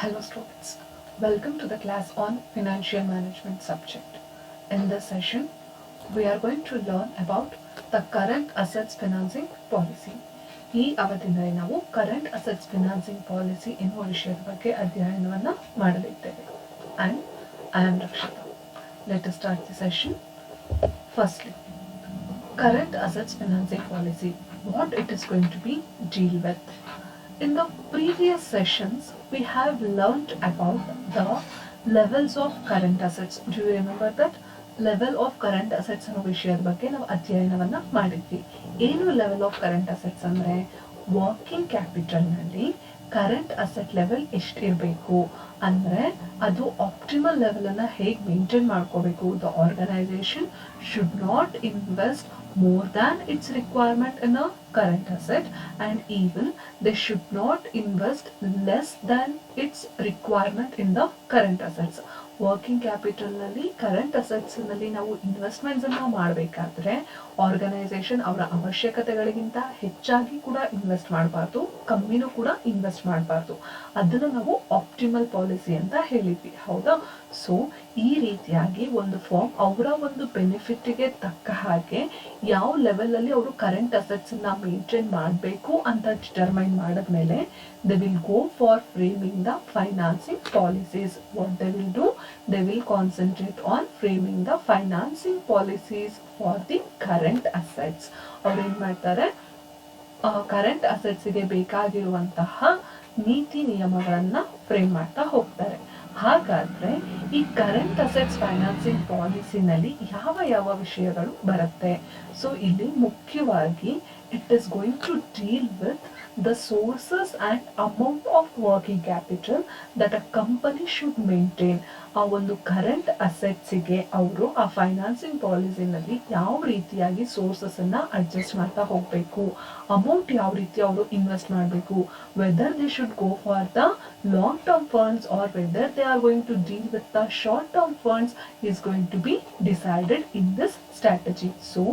Hello students, welcome to the class on financial management subject. In this session, we are going to learn about the current assets financing policy. ಈ ಅವಧಿಯಲ್ಲಿ ನಾವು current assets financing policy ಎನ್ನುವ ವಿಷಯದ ಬಗ್ಗೆ ಅಧ್ಯಯನವನ್ನು ಮಾಡಲಿದ್ದೇವೆ. And I am Rakshita. Let us start the session. Firstly, current assets financing policy, what it is going to be deal with. In the previous sessions, we have learnt about the levels of current assets. Do you remember that? Level of current assets ಅನ್ನೋ ವಿಷಯದ ಬಗ್ಗೆ ನಾವು ಅಧ್ಯಯನವನ್ನ ಮಾಡಿದ್ವಿ. ಏನು level of current assets ಅಂದ್ರೆ working ಕ್ಯಾಪಿಟಲ್ನಲ್ಲಿ current asset level ಎಷ್ಟಿರಬೇಕು ಅಂದ್ರೆ ಅದು ಆಪ್ಟಿಮಲ್ ಲೆವೆಲ್ ಅನ್ನ ಹೇಗೆ ಮೇಂಟೈನ್ ಮಾಡ್ಕೋಬೇಕು. The organisation should not invest more than its requirement in a current asset, and even they should not invest less than its requirement in the current assets. Working capital ನಲ್ಲಿ current assets ನಲ್ಲಿ ನಾವು investments ಅನ್ನ ಮಾಡಬೇಕಾದ್ರೆ organisation ಅವರ ಅವಶ್ಯಕತೆಗಳಿಗಿಂತ ಹೆಚ್ಚಾಗಿ ಕೂಡ invest ಮಾಡಬಾರ್ದು, ಕಮ್ಮಿನೂ ಕೂಡ ಇನ್ವೆಸ್ಟ್ ಮಾಡಬಾರ್ದು. ಅದನ್ನು ನಾವು ಆಪ್ಟಿಮಲ್ ಪಾಲಿಸಿ ಅಂತ ಹೇಳಿದ್ವಿ, ಹೌದಾ? ಸೊ ಈ ರೀತಿಯಾಗಿ ಒಂದು ಫಾರ್ಮ್ ಅವರ ಒಂದು ಬೆನಿಫಿಟ್ಗೆ ತಕ್ಕ ಹಾಗೆ ಯಾವ ಲೆವೆಲ್ ಅಲ್ಲಿ ಅವರು ಕರೆಂಟ್ ಅಸೆಟ್ಸ್ ನ ಮೇಂಟೈನ್ ಮಾಡಬೇಕು ಅಂತ ಡಿಟರ್ಮೈನ್ ಮಾಡಿದ್ಮೇಲೆ they will go for framing the financing policies. What they will do, they will concentrate on framing the financing policies for the current assets. ಅವ್ರು ಏನ್ ಮಾಡ್ತಾರೆ, ಕರೆಂಟ್ ಅಸೆಟ್ಸ್ಗೆ ಬೇಕಾಗಿರುವಂತಹ ನೀತಿ ನಿಯಮಗಳನ್ನ ಫ್ರೇಮ್ ಮಾಡ್ತಾ ಹೋಗ್ತಾರೆ. ಹಾಗಾದ್ರೆ ಈ ಕರೆಂಟ್ ಅಸೆಟ್ಸ್ ಫೈನಾನ್ಸಿಂಗ್ ಪಾಲಿಸಿನಲ್ಲಿ ಯಾವ ಯಾವ ವಿಷಯಗಳು ಬರುತ್ತೆ? ಸೊ ಇಲ್ಲಿ ಮುಖ್ಯವಾಗಿ it is going to deal with the sources and amount of working capital that a company should maintain. ಆ ಒಂದು ಕರೆಂಟ್ ಅಸೆಟ್ಸ್ಗೆ ಅವರು ಆ ಫೈನಾನ್ಸಿಂಗ್ ಪಾಲಿಸಿನಲ್ಲಿ ಯಾವ ರೀತಿಯಾಗಿ ಸೋರ್ಸಸ್ ಅನ್ನ ಅಡ್ಜಸ್ಟ್ ಮಾಡ್ತಾ ಹೋಗ್ಬೇಕು, ಅಮೌಂಟ್ ಯಾವ ರೀತಿ ಅವರು ಇನ್ವೆಸ್ಟ್ ಮಾಡಬೇಕು, whether they should go for the long term funds or whether they are going to deal with the short term funds is going to be decided in this strategy. So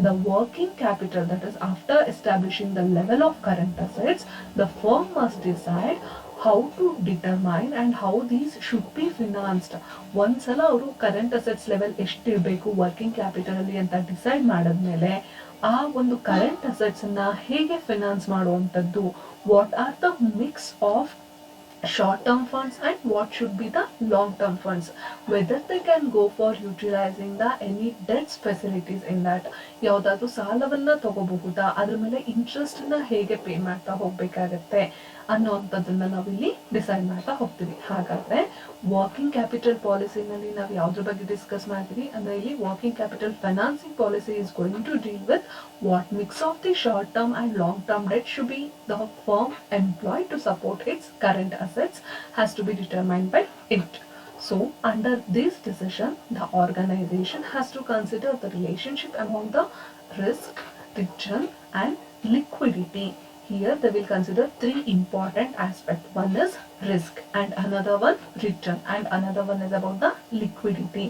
the working capital, that is after establishing the level of current assets, the firm must decide how to determine and how these should be financed. ಒಂದ್ಸಲ ಅವರು current assets level ಎಷ್ಟಿರಬೇಕು working capital ಅಲ್ಲಿ ಅಂತ decide ಮಾಡಿದ್ಮೇಲೆ ಆ ಒಂದು current assets ಅನ್ನ ಹೇಗೆ ಫೈನಾನ್ಸ್ ಮಾಡುವಂತದ್ದು, what are the mix of short-term funds and what should be the long-term funds, whether they can go for utilizing the any debt facilities in that, ಯಾವುದಾದ್ರೂ ಸಾಲವನ್ನ ತಗೋಬಹುದಾ, ಅದ್ರ ಮೇಲೆ ಇಂಟ್ರೆಸ್ಟ್ ನ ಹೇಗೆ ಪೇ ಮಾಡ್ತಾ ಹೋಗ್ಬೇಕಾಗತ್ತೆ ಅನ್ನೋಂಥದ್ದನ್ನ ನಾವಿಲ್ಲಿ ಡಿಸೈಡ್ ಮಾಡ್ತಾ ಹೋಗ್ತೀವಿ. ಹಾಗಾದ್ರೆ ವರ್ಕಿಂಗ್ ಕ್ಯಾಪಿಟಲ್ ಪಾಲಿಸಿನಲ್ಲಿ ನಾವು ಯಾವ್ದ್ರ ಬಗ್ಗೆ ಡಿಸ್ಕಸ್ ಮಾಡ್ತೀವಿ ಅಂದ್ರೆ ಇಲ್ಲಿ working capital financing policy is going to deal with what mix of the short term and long term debt should be the firm employed to support its current assets has to be determined by it. So under this decision, the organization has to consider the relationship among the risk, return and liquidity. Here they will consider three important aspects. One is risk and another one return and another one is about the liquidity.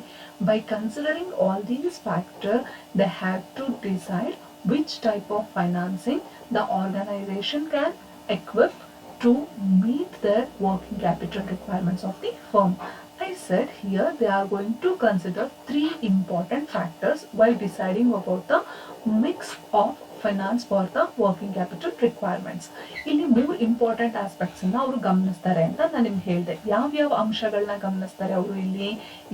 By considering all these factors, they have to decide which type of financing the organization can equip to meet their working capital requirements of the firm. I said here they are going to consider three important factors while deciding about the mix of finance for the working capital requirements. ಇಲ್ಲಿ 3 important aspects ಅನ್ನ ಅವರು ಗಮನಿಸ್ತಾರೆ ಅಂತ ನಾನು ನಿಮ್ಗೆ ಹೇಳಿದೆ. ಯಾವ್ಯಾವ ಅಂಶಗಳನ್ನ ಗಮನಿಸ್ತಾರೆ ಅವರು ಇಲ್ಲಿ,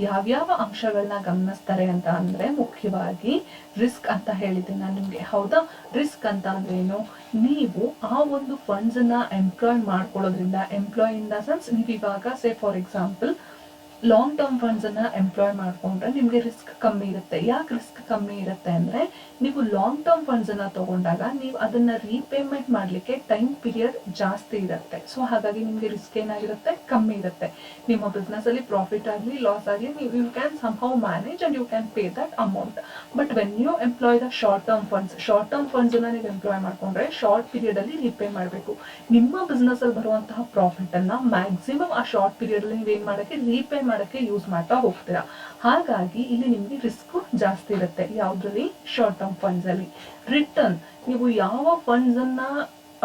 ಯಾವ್ಯಾವ ಅಂಶಗಳನ್ನ ಗಮನಿಸ್ತಾರೆ ಅಂತ ಅಂದ್ರೆ ಮುಖ್ಯವಾಗಿ ರಿಸ್ಕ್ ಅಂತ ಹೇಳಿದೆ ನಾನು ನಿಮ್ಗೆ, ಹೌದಾ? ರಿಸ್ಕ್ ಅಂತ ಅಂದ್ರೆ ಏನು, ನೀವು ಆ ಒಂದು ಫಂಡ್ಸ್ ಅನ್ನ ಎಂಪ್ಲಾಯ್ ಮಾಡ್ಕೊಳ್ಳೋದ್ರಿಂದ, ಎಂಪ್ಲಾಯ್ ಇನ್ ದ ಸೆನ್ಸ್ ನೀವು ಇವಾಗ ಸೇ for example long term funds ಅನ್ನ ಎಂಪ್ಲಾಯ್ ಮಾಡ್ಕೊಂಡ್ರೆ ನಿಮ್ಗೆ ರಿಸ್ಕ್ ಕಮ್ಮಿ ಇರುತ್ತೆ. ಯಾಕೆ ರಿಸ್ಕ್ ಕಮ್ಮಿ ಇರುತ್ತೆ ಅಂದ್ರೆ ನೀವು ಲಾಂಗ್ ಟರ್ಮ್ ಫಂಡ್ಸ್ ಅನ್ನ ತಗೊಂಡಾಗ ನೀವು ಅದನ್ನ ರೀಪೇಮೆಂಟ್ ಮಾಡ್ಲಿಕ್ಕೆ ಟೈಮ್ ಪೀರಿಯಡ್ ಜಾಸ್ತಿ ಇರುತ್ತೆ. ಸೊ ಹಾಗಾಗಿ ನಿಮ್ಗೆ ರಿಸ್ಕ್ ಏನಾಗಿರುತ್ತೆ, ಕಮ್ಮಿ ಇರುತ್ತೆ. ನಿಮ್ಮ ಬಿಸ್ನೆಸ್ ಅಲ್ಲಿ ಪ್ರಾಫಿಟ್ ಆಗಲಿ ಲಾಸ್ ಆಗಲಿ ನೀವು you can somehow manage and you can pay that amount. But when you employ the short term funds ಅನ್ನ ನೀವು ಎಂಪ್ಲಾಯ್ ಮಾಡ್ಕೊಂಡ್ರೆ ಶಾರ್ಟ್ ಪೀರಿಯಡ್ ಅಲ್ಲಿ ರೀಪೇ ಮಾಡಬೇಕು. ನಿಮ್ಮ ಬಿಸ್ನೆಸ್ ಅಲ್ಲಿ ಬರುವಂತಹ ಪ್ರಾಫಿಟ್ ಅನ್ನ ಮ್ಯಾಕ್ಸಿಮಮ್ ಆ ಶಾರ್ಟ್ ಪೀರಿಯಡ್ ಅಲ್ಲಿ ನೀವೇನ್ ಮಾಡಕ್ಕೆ ರೀಪೇ ಮಾಡಕ್ಕೆ ಯೂಸ್ ಮಾಡ್ತಾ ಹೋಗ್ತೀರಾ. ಹಾಗಾಗಿ ಇಲ್ಲಿ ನಿಮ್ಗೆ ರಿಸ್ಕ್ ಜಾಸ್ತಿ ಇರುತ್ತೆ. ಯಾವ್ದ್ರಲ್ಲಿ? ಶಾರ್ಟ್ ಟರ್ಮ್ ಫಂಡ್ಸ್ ಅಲ್ಲಿ. ರಿಟರ್ನ್, ನೀವು ಯಾವ ಫಂಡ್ಸ್ ಅನ್ನ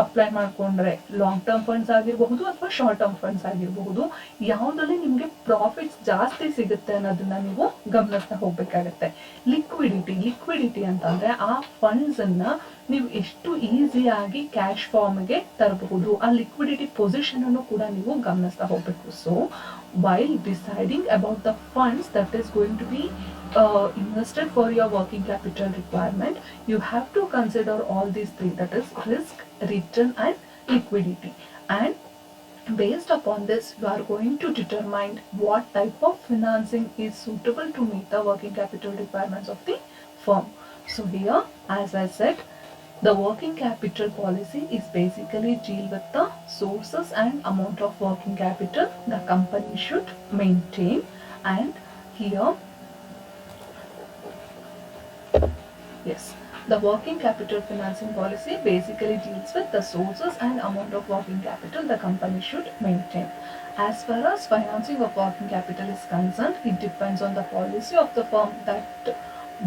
ಅಪ್ಲೈ ಮಾಡಿಕೊಂಡ್ರೆ ಲಾಂಗ್ ಟರ್ಮ್ ಫಂಡ್ಸ್ ಆಗಿರಬಹುದು ಅಥವಾ ಶಾರ್ಟ್ ಟರ್ಮ್ ಫಂಡ್ಸ್ ಆಗಿರಬಹುದು, ಯಾವುದ್ರಲ್ಲಿ ನಿಮಗೆ ಪ್ರಾಫಿಟ್ಸ್ ಜಾಸ್ತಿ ಸಿಗುತ್ತೆ ಅನ್ನೋದನ್ನ ನೀವು ಗಮನಿಸ್ತಾ ಹೋಗ್ಬೇಕಾಗತ್ತೆ. ಲಿಕ್ವಿಡಿಟಿ ಅಂತಂದ್ರೆ ಆ ಫಂಡ್ಸ್ ಅನ್ನ ನೀವು ಎಷ್ಟು ಈಸಿಯಾಗಿ ಕ್ಯಾಶ್ ಫಾರ್ಮ್ಗೆ ತರಬಹುದು, ಆ ಲಿಕ್ವಿಡಿಟಿ ಪೊಸಿಷನ್ ಅನ್ನು ಕೂಡ ನೀವು ಗಮನಿಸ್ತಾ ಹೋಗ್ಬೇಕು. So while deciding about the funds that is going to be invested for your working capital requirement, you have to consider all these three, that is risk, return and liquidity. And based upon this, you are going to determine what type of financing is suitable to meet the working capital requirements of the firm. So here, as I said, the working capital policy is basically deal with the sources and amount of working capital the company should maintain. And here, yes, the working capital financing policy basically deals with the sources and amount of working capital the company should maintain. As far as financing of working capital is concerned, it depends on the policy of the firm that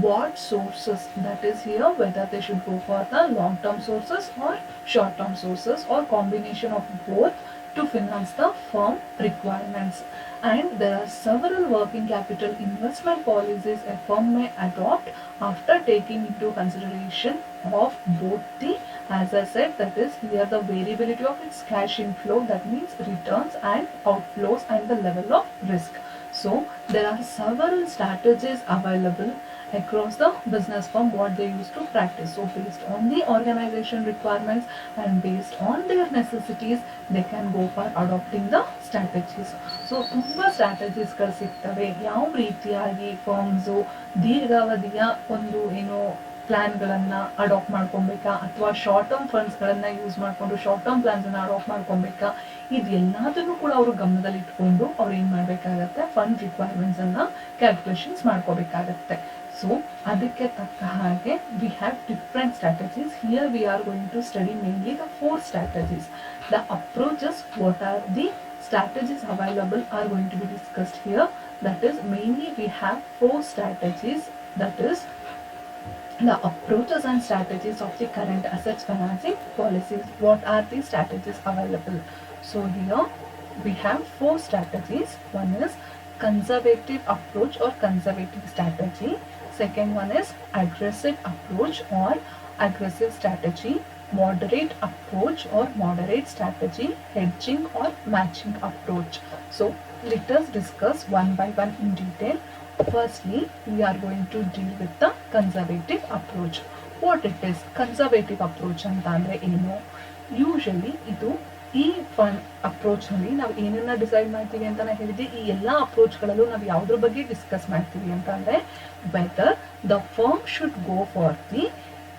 what sources, that is here whether they should go for the long term sources or short term sources or combination of both to finance the firm requirements. And there are several working capital investment policies a firm may adopt after taking into consideration of both the, as I said, that is here the variability of its cash inflow, that means returns and outflows, and the level of risk. So there are several strategies available across the business firm what they used to practice. So based on the organization requirements and based on their necessities, they can go for adopting the strategies. So ತುಂಬ ಸ್ಟ್ರಾಟಜೀಸ್ಗಳು ಸಿಗ್ತವೆ. ಯಾವ ರೀತಿಯಾಗಿ ಫರ್ಮ್ಸು ದೀರ್ಘಾವಧಿಯ ಒಂದು ಏನು ಪ್ಲಾನ್ಗಳನ್ನು adapt ಮಾಡ್ಕೊಬೇಕಾ ಅಥವಾ short term ಫಂಡ್ಸ್ಗಳನ್ನು use ಮಾಡಿಕೊಂಡು short term ಪ್ಲಾನ್ಸನ್ನು adapt ಮಾಡ್ಕೊಬೇಕಾ, ಇದೆಲ್ಲದನ್ನು ಕೂಡ ಅವರು ಗಮನದಲ್ಲಿ ಇಟ್ಕೊಂಡು ಅವ್ರು ಏನು ಮಾಡಬೇಕಾಗತ್ತೆ, ಫಂಡ್ ರಿಕ್ವೈರ್ಮೆಂಟ್ಸನ್ನು ಕ್ಯಾಲ್ಕುಲೇಷನ್ಸ್ ಮಾಡ್ಕೋಬೇಕಾಗತ್ತೆ. ಸೊ ಅದಕ್ಕೆ ತಕ್ಕ ಹಾಗೆ we have different strategies. Here we are going to study mainly the 4 strategies. The approaches, what are the strategies available are going to be discussed here. That is mainly we have 4 strategies, that is the approaches and strategies of the current assets financing policies. What are the strategies available? So here we have 4 strategies. One is conservative approach or conservative strategy. Second one is aggressive approach or aggressive strategy. Moderate approach or moderate strategy. Hedging or matching approach. So let us discuss one by one in detail. Firstly, we are going to deal with the conservative approach. What it is? Conservative approach ಅಂತಂದ್ರೆ ಏನು? Usually ಇದು ಈ fund ಅಪ್ರೋಚ್ನಲ್ಲಿ ನಾವು ಏನನ್ನ decide ಮಾಡ್ತೀವಿ ಅಂತ ನಾನು ಹೇಳಿದೆ, ಈ ಎಲ್ಲ ಅಪ್ರೋಚ್ಗಳಲ್ಲೂ ನಾವು ಯಾವುದ್ರ ಬಗ್ಗೆ ಡಿಸ್ಕಸ್ ಮಾಡ್ತೀವಿ ಅಂತಂದರೆ whether the firm should go for the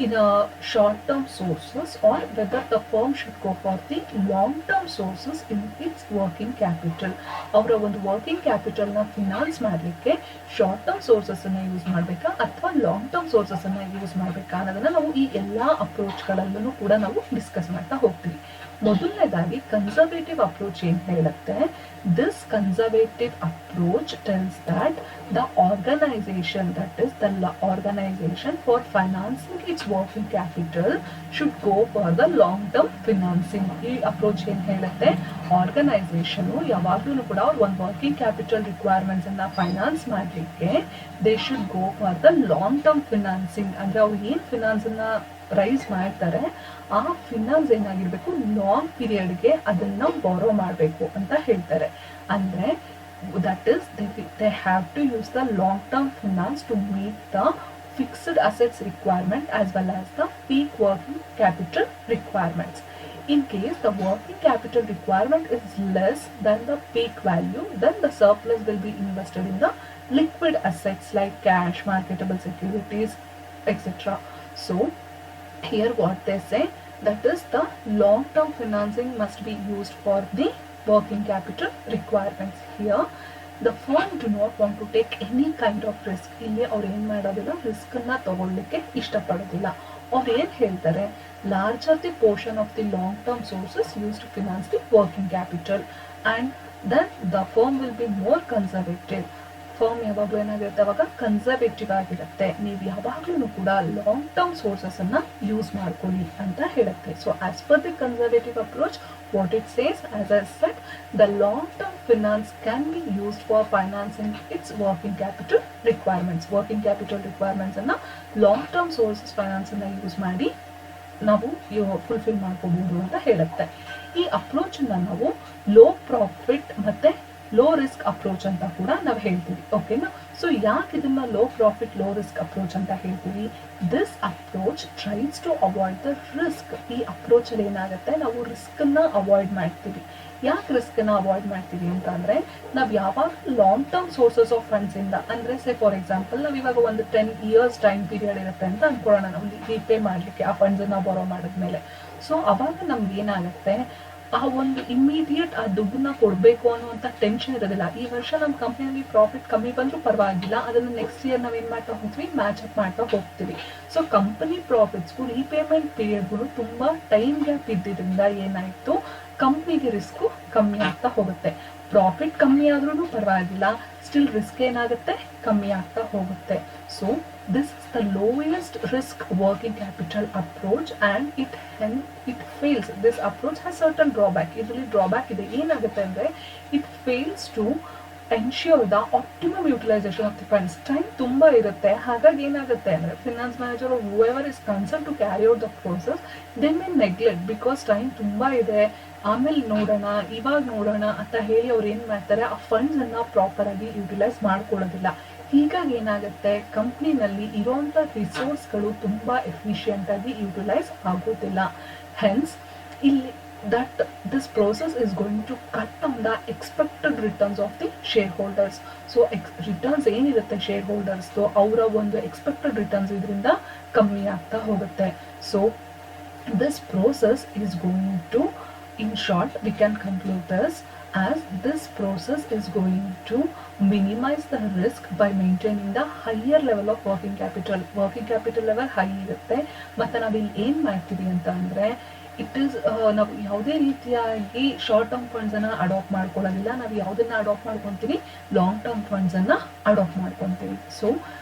in a short-term sources or whether the firm should go for the long-term sources in its working capital. ಅವರ ಒಂದು ವರ್ಕಿಂಗ್ ಕ್ಯಾಪಿಟಲ್ನ ಫಿನಾನ್ಸ್ ಮಾಡಲಿಕ್ಕೆ ಶಾರ್ಟ್ ಟರ್ಮ್ ಸೋರ್ಸಸ್ಸನ್ನು ಯೂಸ್ ಮಾಡಬೇಕಾ ಅಥವಾ long term ಸೋರ್ಸಸ್ಸನ್ನು use ಮಾಡಬೇಕಾ ಅನ್ನೋದನ್ನು ನಾವು ಈ ಎಲ್ಲ ಅಪ್ರೋಚ್ಗಳಲ್ಲೂ ಕೂಡ ನಾವು ಡಿಸ್ಕಸ್ ಮಾಡ್ತಾ ಹೋಗ್ತೀವಿ. ಮೊದಲನೇದಾಗಿ ಕನ್ಸರ್ವೇಟಿವ್ ಅಪ್ರೋಚ್ ಏನು ಹೇಳುತ್ತೆ, this conservative approach tells that the organization, that is the organization for financing its working capital should go for the long term financing. ಈ ಅಪ್ರೋಚ್ ಏನು ಹೇಳುತ್ತೆ, ಆರ್ಗನೈಸೇಷನ್ ಯಾವಾಗಲೂ ಕೂಡ ಅವ್ರು ಒಂದು ವರ್ಕಿಂಗ್ ಕ್ಯಾಪಿಟಲ್ ರಿಕ್ವೈರ್ಮೆಂಟ್ಸ್ ಅನ್ನ ಫೈನಾನ್ಸ್ ಮಾಡಲಿಕ್ಕೆ they should go for the long term financing. ಅಂದ್ರೆ ಅವ್ರು ಏನು ಫಿನಾನ್ಸ್ ಅನ್ನ ರೈಸ್ ಮಾಡ್ತಾರೆ ಆ ಫಿನಾನ್ಸ್ ಏನಾಗಿರ್ಬೇಕು, ಲಾಂಗ್ ಪೀರಿಯಡ್ಗೆ ಅದನ್ನ ಬಾರೋ ಮಾಡಬೇಕು ಅಂತ ಹೇಳ್ತಾರೆ. ಅಂದ್ರೆ that is they have to use the long term finance to meet the fixed assets requirement as well as the peak working capital requirements. In case the working capital requirement is less than the peak value, then the surplus will be invested in the liquid assets like cash, marketable securities, etc. So here what they say, that is the long term financing must be used for the working capital requirements. Here the firm do not want to take any kind of risk. ಇಲ್ಲಿ ಅವ್ರು ಏನು ಮಾಡೋದಿಲ್ಲ, risk ಅನ್ನ ತಗೊಳ್ಳಿಕ್ಕೆ ಇಷ್ಟಪಡೋದಿಲ್ಲ. ಅವ್ರು ಏನು ಹೇಳ್ತಾರೆ, larger the portion of the long term sources used to finance the working capital and then the firm will be more conservative. Firm ಯಾವಾಗಲೂ ಏನಾಗಿರುತ್ತೆ ಅವಾಗ ಕನ್ಸರ್ವೇಟಿವ್ ಆಗಿರುತ್ತೆ. ನೀವು ಯಾವಾಗ್ಲೂ ಕೂಡ ಲಾಂಗ್ ಟರ್ಮ್ ಸೋರ್ಸಸ್ ಅನ್ನ ಯೂಸ್ ಮಾಡ್ಕೊಳ್ಳಿ ಅಂತ ಹೇಳುತ್ತೆ. So as per the conservative approach, what it says, as I said, the long-term finance can be used for financing its working capital requirements. Working capital requirements ಅನ್ನ long-term sources finance ಅನ್ನ use ಮಾಡಿ ನಾವು fulfil ಮಾಡ್ಕೋಬಹುದು ಅಂತ ಹೇಳುತ್ತೆ. ಈ approach ನಾವು low profit ಮತ್ತೆ ಲೋ ರಿಸ್ಕ್ ಅಪ್ರೋಚ್ ಅಂತ ಕೂಡ ನಾವು ಹೇಳ್ತೀವಿ. ಓಕೆನಾ? ಸೊ ಯಾಕೆ ಇದನ್ನ low profit low risk approach ಅಂತ ಹೇಳ್ತೀವಿ? This approach tries to avoid the risk. ಈ ಅಪ್ರೋಚ್ ಅಲ್ಲಿ ಏನಾಗುತ್ತೆ, ನಾವು ರಿಸ್ಕ್ ಅನ್ನ ಅವಾಯ್ಡ್ ಮಾಡ್ತೀವಿ. ಯಾಕೆ ರಿಸ್ಕ್ ಅನ್ನ ಅವಾಯ್ಡ್ ಮಾಡ್ತೀವಿ ಅಂತ ಅಂದ್ರೆ, ನಾವ್ ಯಾವಾಗ long term sources of funds ಇಂದ, ಅಂದ್ರೆ ಸೇ ಫಾರ್ ಎಕ್ಸಾಂಪಲ್ ನಾವ್ ಇವಾಗ ಒಂದು 10 years ಟೈಮ್ ಪೀರಿಯಡ್ ಇರುತ್ತೆ ಅಂತ ಅನ್ಕೊಳ್ಳೋಣ, ನಾವು ರೀಪೇ ಮಾಡ್ಲಿಕ್ಕೆ ಆ ಫಂಡ್ಸ್ ಅನ್ನ ಬಾರೋ ಮಾಡಿದ್ಮೇಲೆ. ಸೊ ಅವಾಗ ನಮ್ಗೆ ಏನಾಗುತ್ತೆ, ಆ ಒಂದು ಇಮಿಡಿಯೇಟ್ ಆ ದುಡ್ಡನ್ನ ಕೊಡ್ಬೇಕು ಅನ್ನುವಂತ ಟೆನ್ಷನ್ ಇರೋದಿಲ್ಲ. ಈ ವರ್ಷ ನಮ್ಮ ಕಂಪ್ನಿಯಲ್ಲಿ ಪ್ರಾಫಿಟ್ ಕಮ್ಮಿ ಬಂದ್ರೂ ಪರವಾಗಿಲ್ಲ, ಅದನ್ನ ನೆಕ್ಸ್ಟ್ ಇಯರ್ ನಾವ್ ಏನ್ ಮಾಡ್ತಾ ಹೋಗ್ತೀವಿ, ಮ್ಯಾಚ್ ಅಪ್ ಮಾಡ್ತಾ ಹೋಗ್ತೀವಿ. ಸೊ ಕಂಪನಿ ಪ್ರಾಫಿಟ್ಸ್ಗೂ ರೀಪೇಮೆಂಟ್ ಪೀರಿಯಡ್ಗೂ ತುಂಬಾ ಟೈಮ್ ಗ್ಯಾಪ್ ಇದ್ದಿದ್ರಿಂದ ಏನಾಯ್ತು, ಕಂಪ್ನಿಗೆ ರಿಸ್ಕ್ ಕಮ್ಮಿ ಆಗ್ತಾ ಹೋಗುತ್ತೆ. ಪ್ರಾಫಿಟ್ ಕಮ್ಮಿ ಆದ್ರೂ ಪರವಾಗಿಲ್ಲ, ಸ್ಟಿಲ್ ರಿಸ್ಕ್ ಏನಾಗುತ್ತೆ, ಕಮ್ಮಿ ಆಗ್ತಾ ಹೋಗುತ್ತೆ. So this is the lowest risk working capital approach and it fails. This approach has certain drawback. ಇದರಲ್ಲಿ ಡ್ರಾಬ್ಯಾಕ್ ಇದೆ. ಏನಾಗುತ್ತೆ ಅಂದ್ರೆ, it fails to ensure the optimum utilization of the funds. Time ತುಂಬಾ ಇರುತ್ತೆ, ಹಾಗಾಗಿ ಏನಾಗುತ್ತೆ ಅಂದ್ರೆ finance manager whoever is concerned to carry out the process, they may neglect because time ತುಂಬಾ ಇದೆ, ಆಮೇಲೆ ನೋಡೋಣ, ಇವಾಗ ನೋಡೋಣ ಅಂತ ಹೇಳಿ ಅವ್ರು ಏನ್ ಮಾಡ್ತಾರೆ, ಆ ಫಂಡ್ಸ್ ಅನ್ನ ಪ್ರಾಪರ್ ಆಗಿ ಯುಟಿಲೈಸ್ ಮಾಡ್ಕೊಳ್ಳೋದಿಲ್ಲ. ಹೀಗಾಗಿ ಏನಾಗುತ್ತೆ, ಕಂಪ್ನಿನಲ್ಲಿ ಇರುವಂತ ರಿಸೋರ್ಸ್ಗಳು ತುಂಬಾ ಎಫಿಷಿಯಂಟ್ ಆಗಿ ಯುಟಿಲೈಸ್ ಆಗೋದಿಲ್ಲ. ಹೆನ್ಸ್ ಇಲ್ಲಿ that this process is going to cut down the expected returns of the shareholders. So returns ಏನಿರುತ್ತೆ ಶೇರ್ ಹೋಲ್ಡರ್ಸ್, ಅವರ ಒಂದು ಎಕ್ಸ್ಪೆಕ್ಟೆಡ್ ರಿಟರ್ನ್ಸ್ ಇದರಿಂದ ಕಮ್ಮಿ ಆಗ್ತಾ ಹೋಗುತ್ತೆ. So this process is going to, in short we can conclude this as this process is going to minimize the risk by maintaining the higher level of working capital. Working capital level high ಇರುತ್ತೆ. ಮತ್ತೆ ನಾವಿಲ್ಲಿ ಏನ್ ಮಾಡ್ತೀವಿ ಅಂತ ಅಂದ್ರೆ, it is ನಾವು ಯಾವುದೇ ರೀತಿಯಾಗಿ ಶಾರ್ಟ್ ಟರ್ಮ್ ಫಂಡ್ಸ್ ಅನ್ನ ಅಡಾಪ್ಟ್ ಮಾಡ್ಕೊಳ್ಳೋದಿಲ್ಲ. ನಾವು ಯಾವುದನ್ನ ಅಡಾಪ್ಟ್ ಮಾಡ್ಕೊಂತೀವಿ, ಲಾಂಗ್ ಟರ್ಮ್ ಫಂಡ್ಸ್ ಅನ್ನ ಅಡಾಪ್ಟ್ ಮಾಡ್ಕೊಂತೀವಿ. So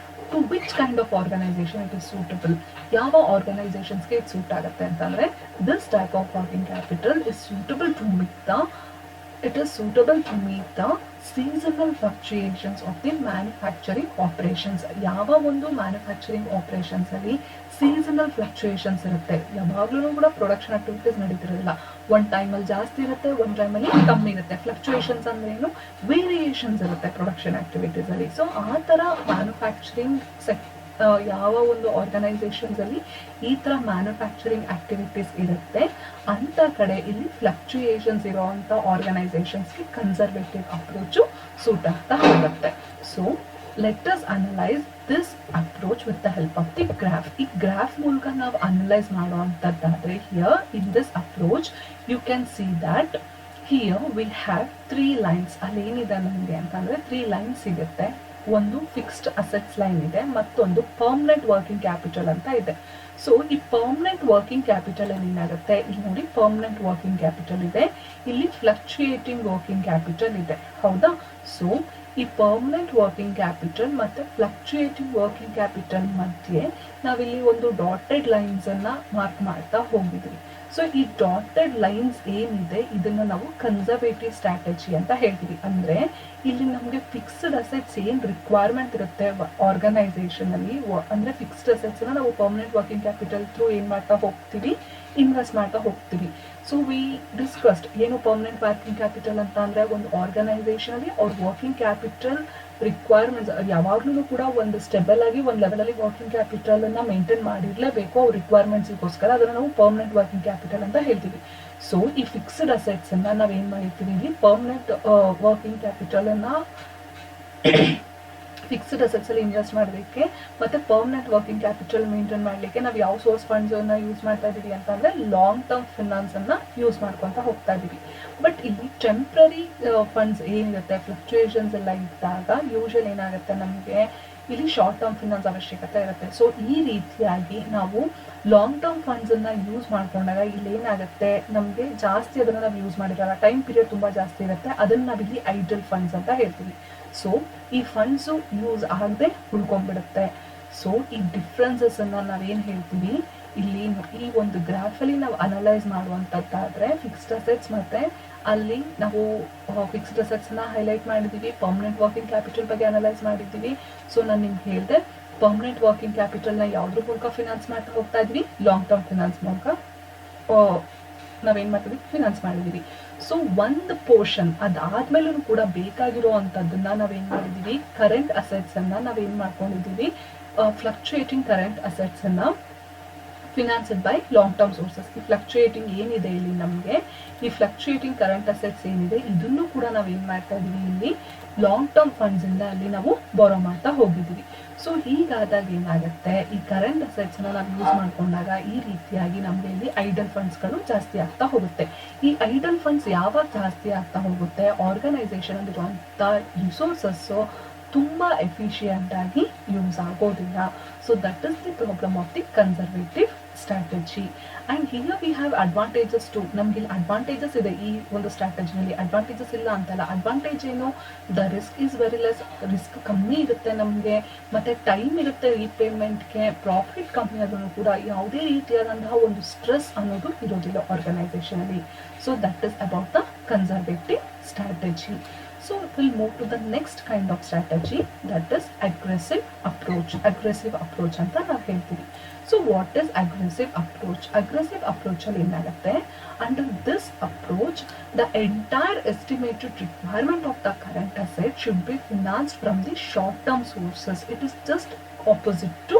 to which kind of organisation it is suitable, ಯಾವ ಆರ್ಗನೈಸೇಷನ್ಸ್ಗೆ ಇದು ಸೂಟ್ ಆಗುತ್ತೆ ಅಂತಂದ್ರೆ, this type of working capital is suitable to meet the seasonal fluctuations of the manufacturing operations. ಯಾವ ಒಂದು ಮ್ಯಾನುಫ್ಯಾಕ್ಚರಿಂಗ್ ಆಪರೇಷನ್ಸ್ ಅಲ್ಲಿ ಸೀಸನಲ್ ಫ್ಲಕ್ಚುಯೇಷನ್ಸ್ ಇರುತ್ತೆ. ಯಾವಾಗ್ಲೂ ಕೂಡ ಪ್ರೊಡಕ್ಷನ್ ಆಕ್ಟಿವಿಟೀಸ್ ನಡೀತಿರೋದಿಲ್ಲ. ಒಂದ್ ಟೈಮಲ್ಲಿ ಜಾಸ್ತಿ ಇರುತ್ತೆ, ಒಂದ್ ಟೈಮಲ್ಲಿ ಕಮ್ಮಿ ಇರುತ್ತೆ. ಫ್ಲಕ್ಚುಯೇಷನ್ಸ್ ಅಂದ್ರೆ ಏನು, ವೇರಿಯೇಷನ್ಸ್ ಇರುತ್ತೆ ಪ್ರೊಡಕ್ಷನ್ ಆಕ್ಟಿವಿಟೀಸ್ ಅಲ್ಲಿ. ಸೊ ಆ ತರ ಮ್ಯಾನುಫ್ಯಾಕ್ಚರಿಂಗ್ ಯಾವ ಒಂದು ಆರ್ಗನೈಸೇಷನ್ಸ್ ಅಲ್ಲಿ ಈ ತರ ಮ್ಯಾನುಫ್ಯಾಕ್ಚರಿಂಗ್ ಆಕ್ಟಿವಿಟೀಸ್ ಇರುತ್ತೆ ಅಂತ ಕಡೆ ಇಲ್ಲಿ ಫ್ಲಕ್ಚುಯೇಷನ್ಸ್ ಇರುವಂತ ಆರ್ಗನೈಸೇಷನ್ಸ್ಗೆ ಕನ್ಸರ್ವೇಟಿವ್ ಅಪ್ರೋಚ್ ಸೂಟ್ ಆಗ್ತಾ ಹೋಗುತ್ತೆ. So let us analyse this approach with the help of the graph. ಈ ಗ್ರಾಫ್ ಮೂಲಕ ನಾವು ಅನಲೈಸ್ ಮಾಡುವಂತದ್ದಾದ್ರೆ, here in this approach you can see that here we have 3 lines. ಅಲ್ಲಿ ಏನಿದೆ ನಮಗೆ ಅಂತಂದ್ರೆ 3 ಲೈನ್ಸ್ ಸಿಗುತ್ತೆ. ಒಂದು ಫಿಕ್ಸ್ಡ್ ಅಸೆಟ್ಸ್ ಲೈನ್ ಇದೆ, ಮತ್ತೊಂದು ಪರ್ಮನೆಂಟ್ ವರ್ಕಿಂಗ್ ಕ್ಯಾಪಿಟಲ್ ಅಂತ ಇದೆ. ಸೊ ಈ ಪರ್ಮನೆಂಟ್ ವರ್ಕಿಂಗ್ ಕ್ಯಾಪಿಟಲ್ ಅಲ್ಲಿ ಏನಾಗುತ್ತೆ, ಇಲ್ಲಿ ನೋಡಿ ಪರ್ಮನೆಂಟ್ ವರ್ಕಿಂಗ್ ಕ್ಯಾಪಿಟಲ್ ಇದೆ, ಇಲ್ಲಿ ಫ್ಲಕ್ಚುಯೇಟಿಂಗ್ ವರ್ಕಿಂಗ್ ಕ್ಯಾಪಿಟಲ್ ಇದೆ, ಹೌದಾ? ಸೊ ಈ ಪರ್ಮನೆಂಟ್ ವರ್ಕಿಂಗ್ ಕ್ಯಾಪಿಟಲ್ ಮತ್ತೆ ಫ್ಲಕ್ಚುಯೇಟಿಂಗ್ ವರ್ಕಿಂಗ್ ಕ್ಯಾಪಿಟಲ್ ಮಧ್ಯೆ ನಾವಿಲ್ಲಿ ಒಂದು ಡಾಟೆಡ್ ಲೈನ್ಸ್ ಅನ್ನ ಮಾರ್ಕ್ ಮಾಡ್ತಾ ಹೋಗಿದ್ವಿ. ಸೊ ಈ ಡಾಟೆಡ್ ಲೈನ್ಸ್ ಏನಿದೆ ಇದನ್ನ ನಾವು ಕನ್ಸರ್ವೇಟಿವ್ ಸ್ಟ್ರಾಟಜಿ ಅಂತ ಹೇಳ್ತೀವಿ. ಅಂದ್ರೆ ಇಲ್ಲಿ ನಮಗೆ ಫಿಕ್ಸ್ಡ್ ಅಸೆಟ್ಸ್ ಏನ್ ರಿಕ್ವೈರ್ಮೆಂಟ್ ಇರುತ್ತೆ ಆರ್ಗನೈಸೇಷನ್ ಅಲ್ಲಿ, ಅಂದ್ರೆ ಫಿಕ್ಸ್ಡ್ ಅಸೆಟ್ಸ್ ನ ನಾವು ಪರ್ಮನೆಂಟ್ ವರ್ಕಿಂಗ್ ಕ್ಯಾಪಿಟಲ್ ಥ್ರೂ ಏನ್ ಮಾಡ್ತಾ ಹೋಗ್ತೀವಿ, ಇನ್ವೆಸ್ಟ್ ಮಾಡ್ತಾ ಹೋಗ್ತೀವಿ. ಸೊ ವಿ ಡಿಸ್ಕಸ್ಡ್ ಏನು ಪರ್ಮನೆಂಟ್ ವರ್ಕಿಂಗ್ ಕ್ಯಾಪಿಟಲ್ ಅಂತ ಅಂದ್ರೆ, ಒಂದು ಆರ್ಗನೈಸೇಷನ್ ಅಲ್ಲಿ ಅವ್ರ ವರ್ಕಿಂಗ್ ಕ್ಯಾಪಿಟಲ್ ರಿಕ್ವೈರ್ಮೆಂಟ್ಸ್ ಯಾವಾಗ್ಲೂ ಕೂಡ ಒಂದು ಸ್ಟೆಬಲ್ ಆಗಿ ಒಂದು ಲೆವೆಲ್ ಅಲ್ಲಿ ವರ್ಕಿಂಗ್ ಕ್ಯಾಪಿಟಲ್ ಅನ್ನ ಮೇಂಟೈನ್ ಮಾಡಿರ್ಲೇಬೇಕು ಅವ್ರ ರಿಕ್ವೈರ್ಮೆಂಟ್ಸ್ಗೋಸ್ಕರ. ಅದನ್ನ ನಾವು ಪರ್ಮನೆಂಟ್ ವರ್ಕಿಂಗ್ ಕ್ಯಾಪಿಟಲ್ ಅಂತ ಹೇಳ್ತೀವಿ. ಸೊ ಈ ಫಿಕ್ಸ್ಡ್ ಅಸೆಟ್ಸ್ ಅನ್ನ ನಾವ್ ಏನ್ ಮಾಡಿರ್ತೀವಿ, ಇಲ್ಲಿ ಪರ್ಮನೆಂಟ್ ವರ್ಕಿಂಗ್ ಕ್ಯಾಪಿಟಲ್ ಅನ್ನ ಫಿಕ್ಸ್ಡ್ ಅಸೆಟ್ಸ್ ಅಲ್ಲಿ ಇನ್ವೆಸ್ಟ್ ಮಾಡೋದಕ್ಕೆ ಮತ್ತೆ ಪರ್ಮನೆಂಟ್ ವರ್ಕಿಂಗ್ ಕ್ಯಾಪಿಟಲ್ ಮೇಂಟೈನ್ ಮಾಡ್ಲಿಕ್ಕೆ ನಾವು ಯಾವ ಸೋರ್ಸ್ ಫಂಡ್ಸ್ ಅನ್ನ ಯೂಸ್ ಮಾಡ್ತಾ ಇದೀವಿ ಅಂತಂದ್ರೆ, ಲಾಂಗ್ ಟರ್ಮ್ ಫಿನಾನ್ಸ್ ಅನ್ನ ಯೂಸ್ ಮಾಡ್ಕೊಂತ ಹೋಗ್ತಾ ಇದೀವಿ. ಬಟ್ ಇಲ್ಲಿ ಟೆಂಪ್ರರಿ ಫಂಡ್ಸ್ ಏನಿರುತ್ತೆ, ಫ್ಲಕ್ಚುಯೇಷನ್ಸ್ ಎಲ್ಲ ಇದ್ದಾಗ ಯೂಶಲ್ ಏನಾಗುತ್ತೆ, ನಮಗೆ ಇಲ್ಲಿ ಶಾರ್ಟ್ ಟರ್ಮ್ ಫಿನಾನ್ಸ್ ಅವಶ್ಯಕತೆ ಇರುತ್ತೆ. ಸೊ ಈ ರೀತಿಯಾಗಿ ನಾವು ಲಾಂಗ್ ಟರ್ಮ್ ಫಂಡ್ಸ್ ಅನ್ನ ಯೂಸ್ ಮಾಡ್ಕೊಂಡಾಗ ಇಲ್ಲಿ ಏನಾಗುತ್ತೆ, ನಮಗೆ ಜಾಸ್ತಿ ಅದನ್ನ ನಾವು ಯೂಸ್ ಮಾಡಿರಲ್ಲ, ಟೈಮ್ ಪೀರಿಯಡ್ ತುಂಬಾ ಜಾಸ್ತಿ ಇರುತ್ತೆ, ಅದನ್ನ ನಾವಿಲ್ಲಿ ಐಡಲ್ ಫಂಡ್ಸ್ ಅಂತ ಹೇಳ್ತೀವಿ. ಸೊ ಈ ಫಂಡ್ಸು ಯೂಸ್ ಆಗದೆ ಉಳ್ಕೊಂಡ್ಬಿಡುತ್ತೆ. ಸೊ ಈ ಡಿಫ್ರೆನ್ಸಸ್ ಅನ್ನ ನಾವೇನ್ ಹೇಳ್ತೀವಿ ಇಲ್ಲಿ ಈ ಒಂದು ಗ್ರಾಫ್ ಅಲ್ಲಿ ನಾವು ಅನಲೈಸ್ ಮಾಡುವಂತದ್ದಾದ್ರೆ ಫಿಕ್ಸ್ಡ್ ಅಸೆಟ್ಸ್ ಮತ್ತೆ ಅಲ್ಲಿ ನಾವು ಫಿಕ್ಸ್ಡ್ ಅಸೆಟ್ಸ್ ನ ಹೈಲೈಟ್ ಮಾಡಿದೀವಿ, ಪರ್ಮನೆಂಟ್ ವರ್ಕಿಂಗ್ ಕ್ಯಾಪಿಟಲ್ ಬಗ್ಗೆ ಅನಲೈಸ್ ಮಾಡಿದೀವಿ. ಸೊ ನಾನು ನಿಮ್ಗೆ ಹೇಳಿದೆ ಪರ್ಮನೆಂಟ್ ವರ್ಕಿಂಗ್ ಕ್ಯಾಪಿಟಲ್ ನ ಯಾವ್ದ್ರ ಮೂಲಕ ಫಿನಾನ್ಸ್ ಮಾಡ್ತಾ ಹೋಗ್ತಾ ಇದ್ವಿ, ಲಾಂಗ್ ಟರ್ಮ್ ಫಿನಾನ್ಸ್ ಮೂಲಕ ನಾವೇನ್ ಮಾಡ್ತೀವಿ ಫಿನಾನ್ಸ್ ಮಾಡಿದೀವಿ. ಸೊ ಒಂದು ಪೋರ್ಷನ್ ಅದಾದ್ಮೇಲೂ ಕೂಡ ಬೇಕಾಗಿರೋ ಅಂತದನ್ನ ನಾವೇನ್ ಮಾಡಿದೀವಿ, ಕರೆಂಟ್ ಅಸೆಟ್ಸ್ ಅನ್ನ ನಾವೇನ್ ಮಾಡ್ಕೊಂಡಿದೀವಿ, ಫ್ಲಕ್ಚುಯೇಟಿಂಗ್ ಕರೆಂಟ್ ಅಸೆಟ್ಸ್ ಅನ್ನ ಫಿನಾನ್ಸ್ಡ್ ಬೈ ಲಾಂಗ್ ಟರ್ಮ್ ಸೋರ್ಸಸ್. ಈ ಫ್ಲಕ್ಚುಯೇಟಿಂಗ್ ಏನಿದೆ ಇಲ್ಲಿ ನಮಗೆ, ಈ ಫ್ಲಕ್ಚುಯೇಟಿಂಗ್ ಕರೆಂಟ್ ಅಸೆಟ್ಸ್ ಏನಿದೆ ಇದನ್ನು ಕೂಡ ನಾವು ಏನ್ ಮಾಡ್ತಾ ಇದೀವಿ, ಇಲ್ಲಿ ಲಾಂಗ್ ಟರ್ಮ್ ಫಂಡ್ಸ್ ಇಂದ ಅಲ್ಲಿ ನಾವು ಬಾರೋ ಮಾಡ್ತಾ ಹೋಗಿದ್ದೀವಿ. ಸೊ ಹೀಗಾದಾಗ ಏನಾಗುತ್ತೆ, ಈ ಕರೆಂಟ್ ಅಸೆಟ್ಸ್ ನ ನಾವು ಯೂಸ್ ಮಾಡ್ಕೊಂಡಾಗ ಈ ರೀತಿಯಾಗಿ ನಮ್ಗೆ ಇಲ್ಲಿ ಐಡಲ್ ಫಂಡ್ಸ್ ಗಳು ಜಾಸ್ತಿ ಆಗ್ತಾ ಹೋಗುತ್ತೆ. ಈ ಐಡಲ್ ಫಂಡ್ಸ್ ಯಾವಾಗ ಜಾಸ್ತಿ ಆಗ್ತಾ ಹೋಗುತ್ತೆ, ಆರ್ಗನೈಸೇಷನ್ ಅಲ್ಲಿರುವಂತ ರಿಸೋರ್ಸಸ್ ತುಂಬಾ ಎಫಿಷಿಯಂಟ್ ಆಗಿ ಯೂಸ್ ಆಗೋದಿಲ್ಲ. So that is the problem of the conservative strategy. And here we have advantages too. ನಮ್ಗೆ ಇಲ್ಲಿ ಅಡ್ವಾಂಟೇಜಸ್ ಇದೆ ಈ ಒಂದು ಸ್ಟ್ರಾಟಜಿನಲ್ಲಿ, ಅಡ್ವಾಂಟೇಜಸ್ ಇಲ್ಲ ಅಂತಲ್ಲ. ಅಡ್ವಾಂಟೇಜ್ ಏನು, the risk is very less, risk ಕಮ್ಮಿ ಇರುತ್ತೆ ನಮಗೆ, ಮತ್ತೆ ಟೈಮ್ ಇರುತ್ತೆ ರೀಪೇಮೆಂಟ್ಗೆ, ಪ್ರಾಫಿಟ್ ಕಮ್ಮಿ ಆದ್ರೂ ಕೂಡ ಯಾವುದೇ ರೀತಿಯಾದಂತಹ ಒಂದು ಸ್ಟ್ರೆಸ್ ಅನ್ನೋದು ಇರೋದಿಲ್ಲ ಆರ್ಗನೈಸೇಷನ್ ಅಲ್ಲಿ. So that is about the conservative strategy. So we'll move to the next kind of strategy, that is aggressive approach. Aggressive approach ಅಂತ ನಾವು ಹೇಳ್ತೀವಿ. So what is aggressive approach? Aggressive approach ಅಲ್ಲಿ ಏನಾಗುತ್ತೆ, under this approach the entire estimated requirement of the current asset should be financed from the short term sources. It is just opposite to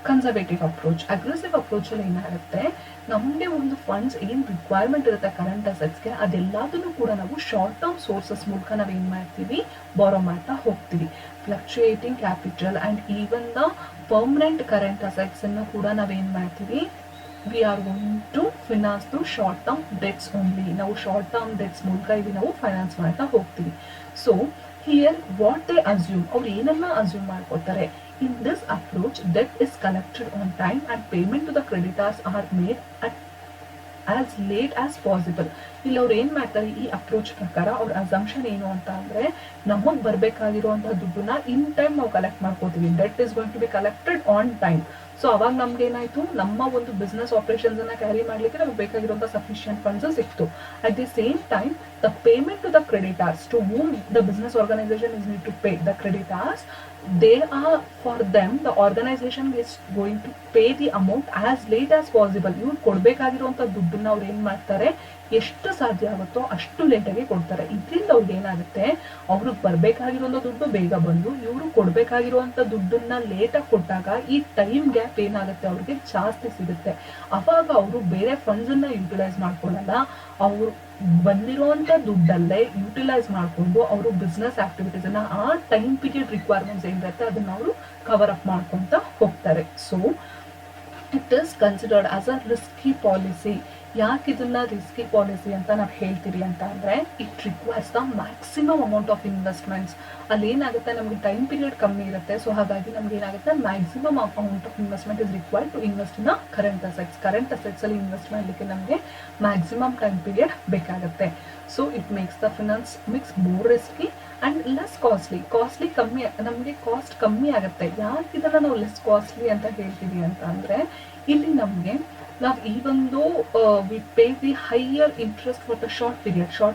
conservative approach. Aggressive approach ಅಲ್ಲಿ ಏನಾಗುತ್ತೆ, ನಮಗೆ ಒಂದು funds ಏನ್ requirement ಇರುತ್ತೆ current ಅಸೆಟ್ಸ್ಗೆ, ಅದೆಲ್ಲದನ್ನು ಕೂಡ ನಾವು short term sources ಮೂಲಕ ನಾವ್ ಏನ್ ಮಾಡ್ತೀವಿ, ಬಾರೋ ಮಾಡ್ತಾ ಹೋಗ್ತೀವಿ. Fluctuating capital and even the permanent current assets ಅನ್ನು ಕೂಡ ನಾವೇನ್ ಮಾಡ್ತೀವಿ, we are going to finance through short term debts only. ನಾವು ಶಾರ್ಟ್ ಟರ್ಮ್ ಡೆಟ್ಸ್ ಮೂಲಕ ಇಲ್ಲಿ ನಾವು ಫೈನಾನ್ಸ್ ಮಾಡ್ತಾ ಹೋಗ್ತೀವಿ. So here what they assume, ಅವ್ರು ಏನನ್ನ ಅಸ್ಯೂಮ್ ಮಾಡ್ಕೊತಾರೆ, in this approach debt is collected on time and payment to the creditors are made at as late as possible. ಇಲ್ಲಿ ಅವ್ರು ಏನ್ ಮಾಡ್ತಾರೆ, ಈ ಅಪ್ರೋಚ್ ಪ್ರಕಾರ ಅವ್ರ ಅಸಂಪ್ಷನ್ ಏನು ಅಂತ ಅಂದ್ರೆ, ನಮಗ್ ಬರ್ಬೇಕಾಗಿರುವಂತಹ ದುಡ್ಡನ್ನ ಇನ್ ಟೈಮ್ ನಾವು ಕಲೆಕ್ಟ್ ಮಾಡ್ಕೋತೀವಿ. Debt is going to be collected on time. So ಅವಾಗ ನಮ್ಗೆ ಏನಾಯ್ತು, ನಮ್ಮ ಒಂದು ಬಿಸ್ನೆಸ್ ಆಪರೇಷನ್ಸ್ ಅನ್ನ ಕ್ಯಾರಿ ಮಾಡ್ಲಿಕ್ಕೆ ನಮ್ಗೆ ಬೇಕಾಗಿರುವಂತಹ ಸಫಿಷಿಯಂಟ್ ಫಂಡ್ಸ್ ಸಿಕ್ತು. At the same time the payment to the creditors to whom the business organization is need to pay, the creditors, they are, for them the organization is going to pay the amount as late as possible. ಇವ್ರು ಕೊಡ್ಬೇಕಾಗಿರುವಂತ ದುಡ್ಡನ್ನ ಅವ್ರು ಏನ್ ಮಾಡ್ತಾರೆ, ಎಷ್ಟು ಸಾಧ್ಯ ಆಗುತ್ತೋ ಅಷ್ಟು ಲೇಟಾಗಿ ಕೊಡ್ತಾರೆ. ಇದರಿಂದ ಅವ್ರಿಗೆ ಏನಾಗುತ್ತೆ, ಅವ್ರಿಗೆ ಬರ್ಬೇಕಾಗಿರುವಂತ ದುಡ್ಡು ಬೇಗ ಬಂದು ಇವರು ಕೊಡ್ಬೇಕಾಗಿರುವಂತ ದುಡ್ಡನ್ನ ಲೇಟಾಗಿ ಕೊಟ್ಟಾಗ ಈ ಟೈಮ್ ಗ್ಯಾಪ್ ಏನಾಗುತ್ತೆ ಅವ್ರಿಗೆ ಜಾಸ್ತಿ ಸಿಗುತ್ತೆ. ಅವಾಗ ಅವರು ಬೇರೆ ಫಂಡ್ಸ್ ಅನ್ನ ಯುಟಿಲೈಸ್ ಮಾಡ್ಕೊಳ್ಳಲ್ಲ, ಅವರು ಬಂದಿರುವಂತ ದುಡ್ಡಲ್ಲೇ ಯುಟಿಲೈಸ್ ಮಾಡ್ಕೊಂಡು ಅವರು ಬಿಸ್ನೆಸ್ ಆಕ್ಟಿವಿಟೀಸ್ ಅನ್ನ ಆ ಟೈಮ್ ಪೀರಿಯಡ್ ರಿಕ್ವೈರ್ಮೆಂಟ್ಸ್ ಏನಿರುತ್ತೆ ಅದನ್ನ ಅವರು ಕವರ್ ಅಪ್ ಮಾಡ್ಕೊಂತ ಹೋಗ್ತಾರೆ. So it is considered as a risky policy. ಯಾಕೆ ಇದನ್ನ ರಿಸ್ಕಿ ಪಾಲಿಸಿ ಅಂತ ನಾವು ಹೇಳ್ತೀವಿ ಅಂತ ಅಂದ್ರೆ, it requires the maximum amount of investments. ಅಲ್ಲಿ ಏನಾಗುತ್ತೆ, ನಮಗೆ ಟೈಮ್ ಪೀರಿಯಡ್ ಕಮ್ಮಿ ಇರುತ್ತೆ. ಸೊ ಹಾಗಾಗಿ ನಮ್ಗೆ ಏನಾಗುತ್ತೆ, maximum amount of investment is required to invest in current assets. Current assets ಅಲ್ಲಿ ಇನ್ವೆಸ್ಟ್ ಮಾಡಲಿಕ್ಕೆ ನಮಗೆ ಮ್ಯಾಕ್ಸಿಮಮ್ ಟೈಮ್ ಪೀರಿಯಡ್ ಬೇಕಾಗುತ್ತೆ. So it makes the finance mix more risky and less costly. Costly ಕಮ್ಮಿ, ನಮಗೆ ಕಾಸ್ಟ್ ಕಮ್ಮಿ ಆಗುತ್ತೆ. ಯಾಕೆ ಇದನ್ನ ನಾವು ಲೆಸ್ ಕಾಸ್ಟ್ಲಿ ಅಂತ ಹೇಳ್ತೀವಿ ಅಂತ ಅಂದ್ರೆ, ಇಲ್ಲಿ ನಮಗೆ ನಾವು ಈ ಒಂದು V pay the higher interest for the short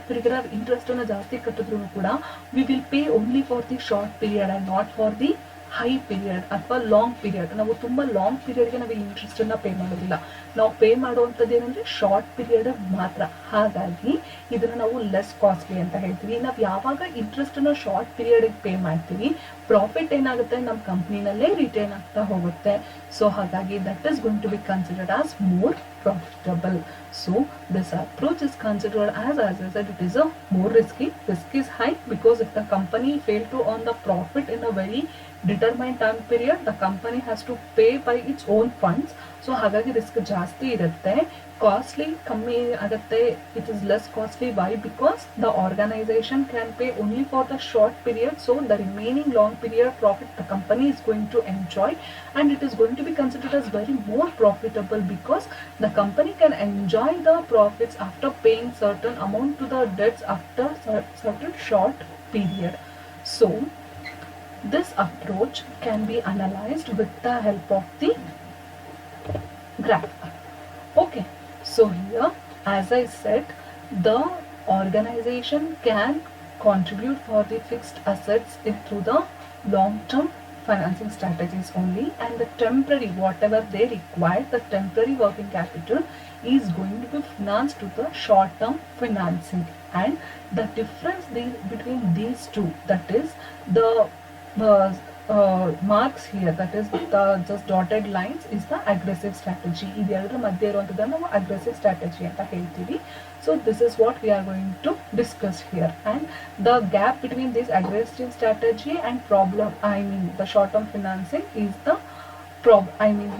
period interest ಅನ್ನ ಜಾಸ್ತಿ ಕಟ್ಟಿದ್ರು ಕೂಡ we will pay only for the short period and not for the high period ಅಥವಾ ಲಾಂಗ್ ಪೀರಿಯಡ್. ನಾವು ತುಂಬಾ ಲಾಂಗ್ ಪೀರಿಯಡ್ಗೆ ನಾವು ಇಂಟ್ರೆಸ್ಟ್ ಅನ್ನ ಪೇ ಮಾಡೋದಿಲ್ಲ. ನಾವು ಪೇ ಮಾಡುವಂಥದ್ದು ಏನಂದ್ರೆ ಶಾರ್ಟ್ ಪೀರಿಯಡ್ ಮಾತ್ರ. ಹಾಗಾಗಿ ಇದನ್ನ ನಾವು ಲೆಸ್ ಕಾಸ್ಟ್ಲಿ ಅಂತ ಹೇಳ್ತೀವಿ. ನಾವು ಯಾವಾಗ ಇಂಟ್ರೆಸ್ಟ್ ಅನ್ನ ಶಾರ್ಟ್ ಪೀರಿಯಡ್ ಪೇ ಮಾಡ್ತೀವಿ, ಪ್ರಾಫಿಟ್ ಏನಾಗುತ್ತೆ ನಮ್ಮ ಕಂಪ್ನಿನಲ್ಲೇ ರಿಟೈನ್ ಆಗ್ತಾ ಹೋಗುತ್ತೆ. ಸೊ ಹಾಗಾಗಿ that is going to be considered as more profitable. So this approach is considered as I said, it is a more risky. Risk is high because if the company fail to earn the profit in a very determined time period, the company has to pay by its own funds. So ಹಾಗಾಗಿ risk ಜಾಸ್ತಿ ಇರುತ್ತೆ. Costly ಕಮ್ಮಿ ಆಗುತ್ತೆ, it is less costly. Why? Because the organisation can pay only for the short period, so the remaining long period profit the company is going to enjoy, and it is going to be considered as very more profitable because the company can enjoy the profits after paying certain amount to the debts after certain short period. So this approach can be analyzed with the help of the graph. Okay, so here, as I said, the organization can contribute for the fixed assets through the long-term financing strategies only, and the temporary, whatever they require, the temporary working capital is going to be financed to the short-term financing. And the difference between these two, that is the marks here, that is the just dotted lines, is the aggressive strategy. ಇದೆರಡರ ಮಧ್ಯೆ ಇರುವಂಥದ್ದನ್ನು ನಾವು aggressive strategy ಅಂತ ಹೇಳ್ತೀವಿ. So this is what we are going to discuss here, and the gap between this aggressive strategy and the short term financing is the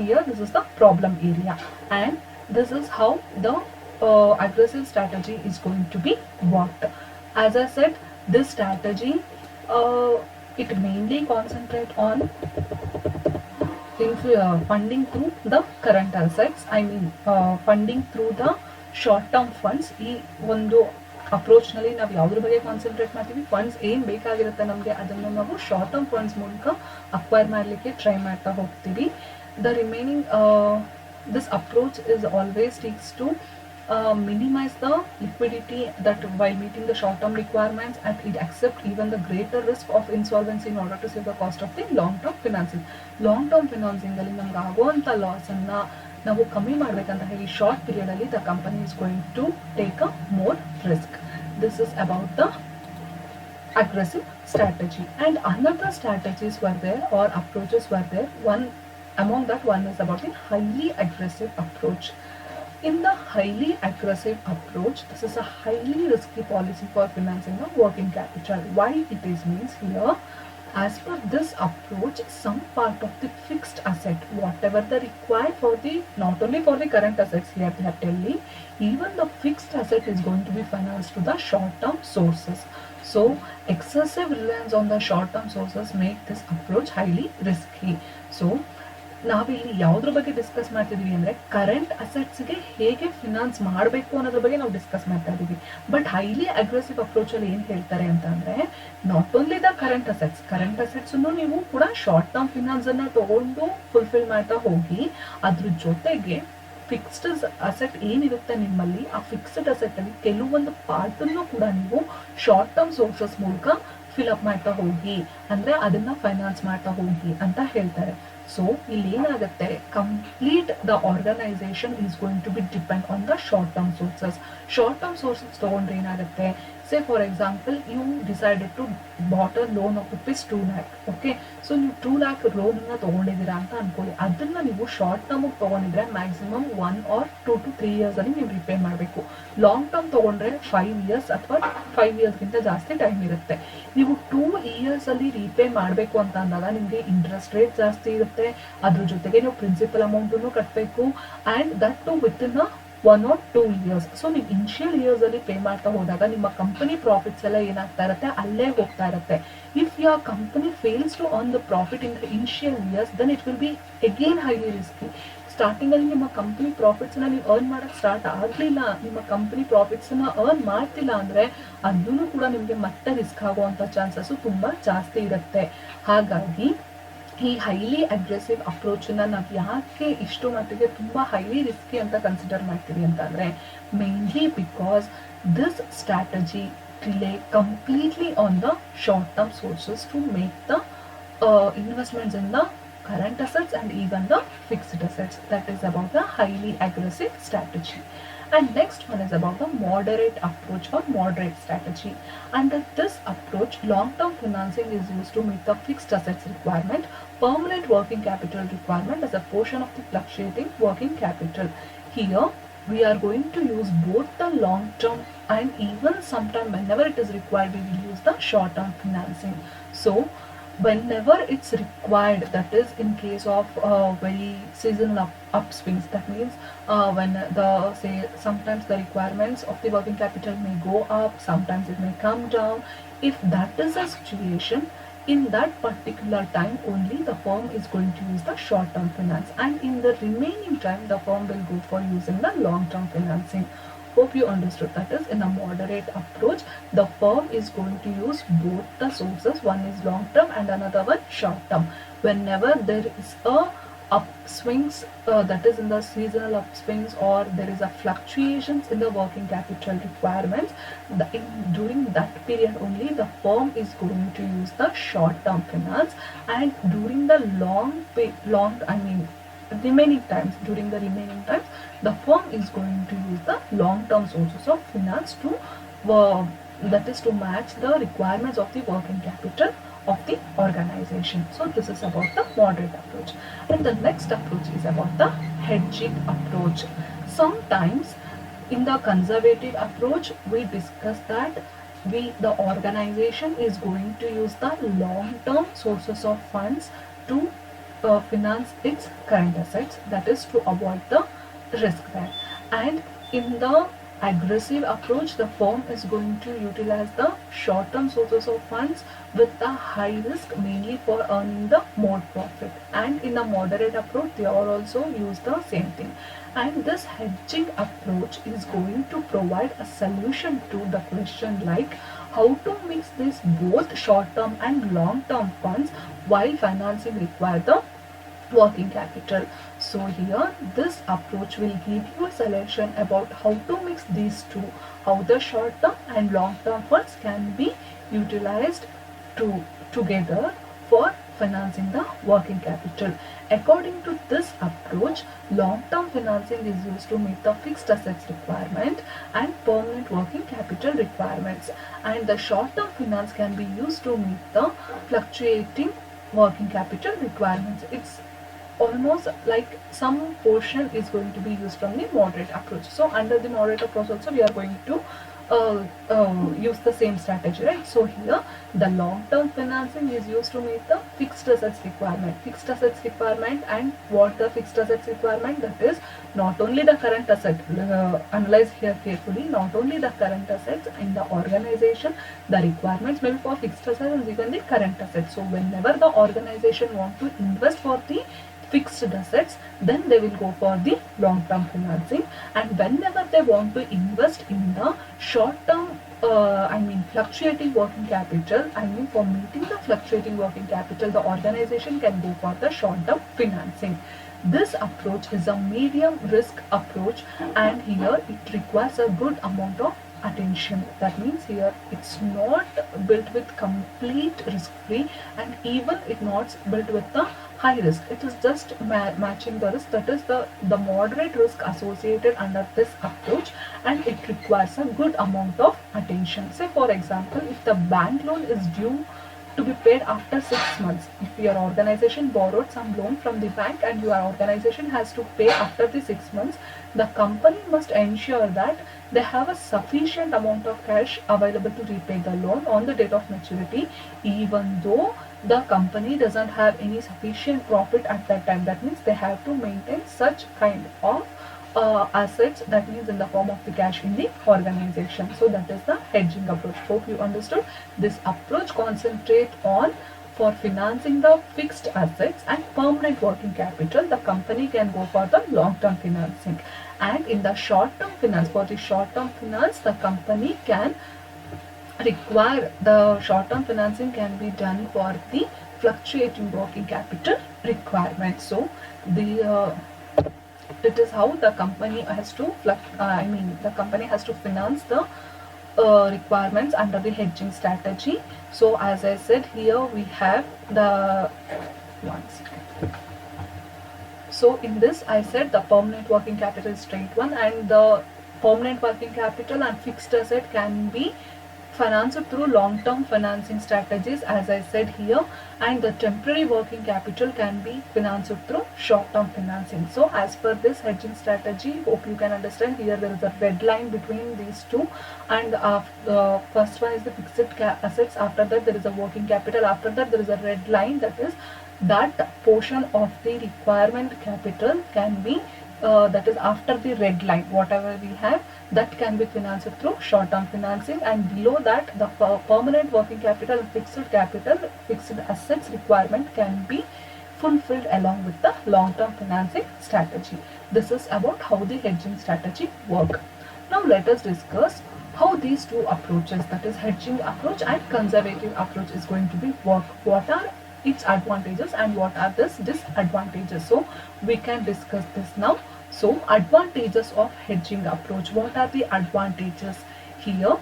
here this is the problem area, and this is how the aggressive strategy is going to be worked. As I said, this strategy it mainly concentrate on funding through the current assets, funding through the short term funds. ಈ ಒಂದು ಅಪ್ರೋಚ್ನಲ್ಲಿ ನಾವು ಯಾವುದ್ರ ಬಗ್ಗೆ concentrate ಮಾಡ್ತೀವಿ, funds ಏನು ಬೇಕಾಗಿರುತ್ತೆ ನಮಗೆ ಅದನ್ನು ನಾವು ಶಾರ್ಟ್ ಟರ್ಮ್ ಫಂಡ್ಸ್ ಮೂಲಕ ಅಕ್ವೈರ್ ಮಾಡಲಿಕ್ಕೆ ಟ್ರೈ ಮಾಡ್ತಾ ಹೋಗ್ತೀವಿ. The remaining this approach is always takes to minimize the liquidity that while meeting the short term requirements, and it accept even the greater risk of insolvency in order to save the cost of the long term financing. Long term financing ಅಲ್ಲಿ ನಮ್ಗೆ ಆಗುವಂಥ loss ಅನ್ನ ನಾವು ಕಮ್ಮಿ ಮಾಡಬೇಕಂತ ಹೇಳಿ short period ಅಲ್ಲಿ the company is going to take a more risk. This is about the aggressive strategy, and another strategies were there or approaches were there. Among that one is about the highly aggressive approach. In the highly aggressive approach, this is a highly risky policy for financing the working capital. Why it is means here, as per this approach, some part of the fixed asset, whatever the required for the, not only for the current assets here they are telling, even the fixed asset is going to be financed to the short term sources. So excessive reliance on the short term sources make this approach highly risky. So ನಾವಿಲ್ಲಿ ಯಾವುದ್ರ ಬಗ್ಗೆ discuss ಮಾಡ್ತಿದೀವಿ ಅಂದರೆ current ಅಸೆಟ್ಸ್ಗೆ ಹೇಗೆ finance ಮಾಡಬೇಕು ಅನ್ನೋದ್ರ ಬಗ್ಗೆ ನಾವು ಡಿಸ್ಕಸ್ ಮಾಡ್ತಾ ಇದ್ದೀವಿ. ಬಟ್ ಹೈಲಿ ಅಗ್ರೆಸಿವ್ ಅಪ್ರೋಚಲ್ಲಿ ಏನು ಹೇಳ್ತಾರೆ ಅಂತ ಅಂದರೆ, ನಾಟ್ ಓನ್ಲಿ ದ ಕರೆಂಟ್ ಅಸೆಟ್ಸನ್ನು ನೀವು ಕೂಡ ಶಾರ್ಟ್ ಟರ್ಮ್ ಫಿನಾನ್ಸನ್ನು ತಗೊಂಡು ಫುಲ್ಫಿಲ್ ಮಾಡ್ತಾ ಹೋಗಿ, ಅದ್ರ ಜೊತೆಗೆ ಫಿಕ್ಸ್ಡ್ ಅಸೆಟ್ ಏನಿರುತ್ತೆ ನಿಮ್ಮಲ್ಲಿ, ಆ ಫಿಕ್ಸ್ಡ್ ಅಸೆಟ್ಟಲ್ಲಿ ಕೆಲವೊಂದು ಪಾರ್ಟನ್ನು ಕೂಡ ನೀವು ಶಾರ್ಟ್ ಟರ್ಮ್ ಸೋರ್ಸಸ್ ಮೂಲಕ ಫಿಲ್ಅಪ್ ಮಾಡ್ತಾ ಹೋಗಿ, ಅಂದರೆ ಅದನ್ನು ಫೈನಾನ್ಸ್ ಮಾಡ್ತಾ ಹೋಗಿ ಅಂತ ಹೇಳ್ತಾರೆ. ಸೊ ಇಲ್ಲಿ ಏನಾಗುತ್ತೆ, complete the organisation is going to be depend on the short term sources. Short term sources ತಗೊಂಡ್ರೆ ಏನಾಗುತ್ತೆ, say for example you decided to bought a loan of rupees 2 lakh. Okay, so ನೀವು 2 lakh ಲೋನನ್ನು ತೊಗೊಂಡಿದ್ದೀರಾ ಅಂತ ಅನ್ಕೊಳ್ಳಿ. ಅದನ್ನು ನೀವು short ಟರ್ಮಿಗೆ ತೊಗೊಂಡಿದ್ರೆ ಮ್ಯಾಕ್ಸಿಮಮ್ 1 or 2 to 3 years ಅಲ್ಲಿ ನೀವು ರಿಪೇ ಮಾಡಬೇಕು. ಲಾಂಗ್ ಟರ್ಮ್ ತೊಗೊಂಡ್ರೆ 5 years ಅಥವಾ 5 yearsಗಿಂತ ಜಾಸ್ತಿ ಟೈಮ್ ಇರುತ್ತೆ. ನೀವು 2 years ಅಲ್ಲಿ ರಿಪೇ ಮಾಡಬೇಕು ಅಂತ ಅಂದಾಗ ನಿಮಗೆ ಇಂಟ್ರೆಸ್ಟ್ ರೇಟ್ ಜಾಸ್ತಿ ಇರುತ್ತೆ, ಅದ್ರ ಜೊತೆಗೆ ನೀವು ಪ್ರಿನ್ಸಿಪಲ್ ಅಮೌಂಟನ್ನು ಕಟ್ಟಬೇಕು, and that to within 1 or 2 years. So ನೀವು ಇನಿಷಿಯಲ್ ಇಯರ್ಸ್ ಅಲ್ಲಿ ಪೇ ಮಾಡ್ತಾ ಹೋದಾಗ ನಿಮ್ಮ ಕಂಪನಿ ಪ್ರಾಫಿಟ್ಸ್ ಎಲ್ಲ ಏನಾಗ್ತಾ ಇರುತ್ತೆ, ಅಲ್ಲೇ ಹೋಗ್ತಾ ಇರುತ್ತೆ. If your company fails to earn the profit in the initial years, then it will be again highly risky. ಸ್ಟಾರ್ಟಿಂಗಲ್ಲಿ ನಿಮ್ಮ ಕಂಪನಿ ಪ್ರಾಫಿಟ್ಸನ್ನ ನೀವು ಅರ್ನ್ ಮಾಡೋಕ್ಕೆ ಸ್ಟಾರ್ಟ್ ಆಗಲಿಲ್ಲ, ನಿಮ್ಮ ಕಂಪನಿ ಪ್ರಾಫಿಟ್ಸನ್ನ ಅರ್ನ್ ಮಾಡ್ತಿಲ್ಲ ಅಂದರೆ ಅದನ್ನು ಕೂಡ ನಿಮಗೆ ಮತ್ತೆ ರಿಸ್ಕ್ ಆಗುವಂಥ ಚಾನ್ಸಸ್ಸು ತುಂಬ ಜಾಸ್ತಿ ಇರುತ್ತೆ. ಹಾಗಾಗಿ ಈ ಹೈಲಿ ಅಗ್ರೆಸಿವ್ ಅಪ್ರೋಚನ್ನ ನಾವು ಯಾಕೆ ಇಷ್ಟು ಮಟ್ಟಿಗೆ ತುಂಬ ಹೈಲಿ ರಿಸ್ಕಿ ಅಂತ ಕನ್ಸಿಡರ್ ಮಾಡ್ತೀವಿ ಅಂತಂದರೆ, mainly because this strategy rely completely on the short term sources to make the investments in the current assets and even the fixed assets. That is about the highly aggressive strategy. And next one is about the moderate approach or moderate strategy. Under this approach, long-term financing is used to meet the fixed assets requirement, permanent working capital requirement as a portion of the fluctuating working capital. Here we are going to use both the long-term and even sometime whenever it is required we will use the short-term financing. So whenever it's required, that is in case of very seasonal upswings, that means when the say sometimes the requirements of the working capital may go up, sometimes it may come down. If that is a situation, in that particular time only the firm is going to use the short term finance, and in the remaining time the firm will go for using the long term financing. Hope you understood. That is, in a moderate approach, the firm is going to use both the sources. One is long term and another one short term. Whenever there is a upswings, that is in the seasonal upswings, or there is a fluctuations in the working capital requirements, during that period only the firm is going to use the short term finance, and during the remaining times, during the remaining times, the firm is going to use the long term sources of finance to that is to match the requirements of the working capital of the organization. So this is about the moderate approach, and the next approach is about the hedging approach. Sometimes in the conservative approach we discuss that the organization is going to use the long term sources of funds to finance its current assets, that is to avoid the risk there. And in the aggressive approach, the firm is going to utilize the short term sources of funds with the high risk, mainly for earning the more profit. And in the moderate approach they are also use the same thing. And this hedging approach is going to provide a solution to the question like how to mix this both short term and long term funds while financing require the working capital. So here this approach will give you a selection about how to mix these two, how the short term and long term funds can be utilized together for financing the working capital. According to this approach, long term financing is used to meet the fixed assets requirement and permanent working capital requirements, and the short term finance can be used to meet the fluctuating working capital requirements. It's almost like some portion is going to be used from the moderate approach. So under the moderate approach also we are going to use the same strategy, right? So here the long term financing is used to meet the fixed assets requirement. And what the fixed assets requirement, that is not only the current asset, analyze here carefully, not only the current assets in the organization, the requirements may be for fixed assets and even the current assets. So whenever the organization want to invest for the fixed assets, then they will go for the long term financing. And whenever they want to invest in the short term fluctuating working capital, for meeting the fluctuating working capital, the organization can go for the short term financing. This approach is a medium risk approach, and here it requires a good amount of attention. That means here it's not built with complete risk free, and even it not built with the high risk. It is just matching the risk, that is the moderate risk associated under this approach, and it requires a good amount of attention. Say for example, if the bank loan is due to be paid after 6 months, if your organization borrowed some loan from the bank and your organization has to pay after the 6 months, the company must ensure that they have a sufficient amount of cash available to repay the loan on the date of maturity, even though the company doesn't have any sufficient profit at that time. That means they have to maintain such kind of assets, that means in the form of the cash in the organization. So that is the hedging approach. Hope you understood. This approach concentrate on for financing the fixed assets and permanent working capital. The company can go for the long term financing, and in the short term finance, for the short term finance, the company can require the short term financing can be done for the fluctuating working capital requirement. So the it is how the company has to the company has to finance the requirements under the hedging strategy. So as I said, here we have the one second. So in this I said the permanent working capital is straight one, and the permanent working capital and fixed asset can be financed through long-term financing strategies, as I said here, and the temporary working capital can be financed through short-term financing. So as per this hedging strategy, hope you can understand, here there is a red line between these two, and the first one is the fixed assets, after that there is a working capital, after that there is a red line, that is that portion of the requirement capital can be that is after the red line, whatever we have, that can be financed through short-term financing, and below that the permanent working capital and fixed assets requirement can be fulfilled along with the long-term financing strategy. This is about how the hedging strategy work. Now let us discuss how these two approaches, that is hedging approach and conservative approach, is going to be work. What are its advantages and what are the disadvantages? So we can discuss this now. So advantages of hedging approach. What are the advantages here?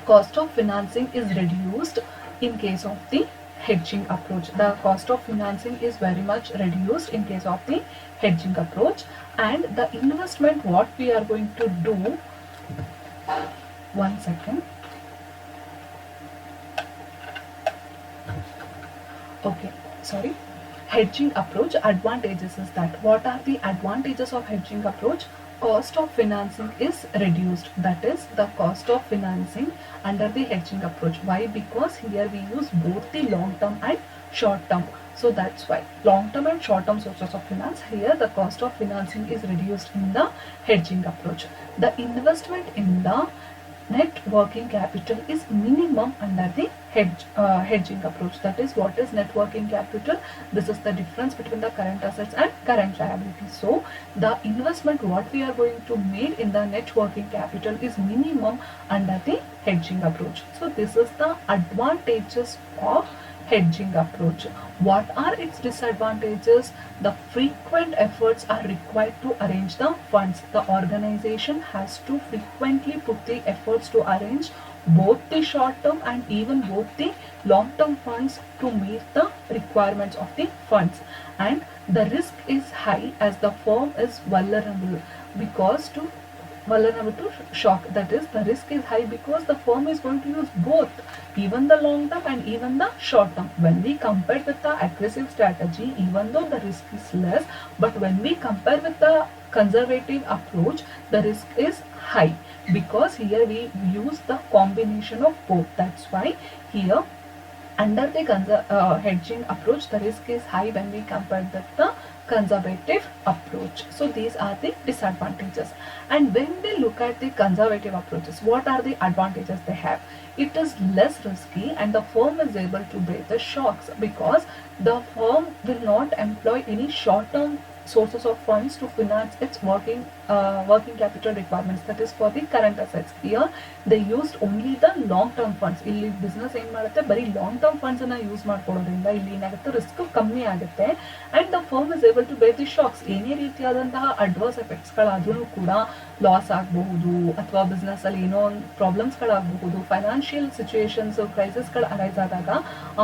Cost of financing is reduced in case of the hedging approach. The cost of financing is very much reduced in case of the hedging approach, and the investment what we are going to do, one second. Okay, sorry. Hedging approach advantages is that, what are the advantages of hedging approach? Cost of financing is reduced, that is the cost of financing under the hedging approach. Why? Because here we use both the long term and short term. So that's why long term and short term sources of finance, here the cost of financing is reduced in the hedging approach. The investment in the net working capital is minimum under the hedging approach. That is, what is net working capital? This is the difference between the current assets and current liabilities. So the investment what we are going to make in the net working capital is minimum under the hedging approach. So this is the advantages of hedging approach. What are its disadvantages? The frequent efforts are required to arrange the funds. The organization has to frequently put the efforts to arrange both the short term and even both the long term funds to meet the requirements of the funds. And the risk is high as the firm is vulnerable to shock. That is, the risk is high because the firm is going to use both, even the long term and even the short term. When we compare with the aggressive strategy, even though the risk is less, but when we compare with the conservative approach, the risk is high because here we use the combination of both. That's why here under the hedging approach, the risk is high when we compare with the conservative approach. So these are the disadvantages. And when we look at the conservative approaches, what are the advantages they have? It is less risky and the firm is able to bear the shocks because the firm will not employ any short-term sources of funds to finance its working capital requirements. That is for the current assets. Here they used only the long term funds. ಇಲ್ಲಿ business ಏನು ಮಾಡುತ್ತೆ, ಬರೀ long term funds ಅನ್ನ use ಮಾಡ್ಕೊಳ್ಳೋದ್ರಿಂದ ಇಲ್ಲಿ ಏನಾಗುತ್ತೆ, risk ಕಮ್ಮಿ ಆಗುತ್ತೆ and the firm is able to bear the shocks. ಏನೇ ರೀತಿಯಾದಂತಹ ಅಡ್ವರ್ಸ್ ಎಫೆಕ್ಟ್ಸ್ಗಳಾದ್ರೂ ಕೂಡ, ಲಾಸ್ ಆಗಬಹುದು ಅಥವಾ ಬಿಸ್ನೆಸ್ ಅಲ್ಲಿ ಏನೋ ಒಂದು ಪ್ರಾಬ್ಲಮ್ಸ್ಗಳಾಗಬಹುದು, ಫೈನಾನ್ಷಿಯಲ್ ಸಿಚುಯೇಷನ್ಸ್ ಕ್ರೈಸಿಸ್ಗಳು ಅರೈಸ್ ಆದಾಗ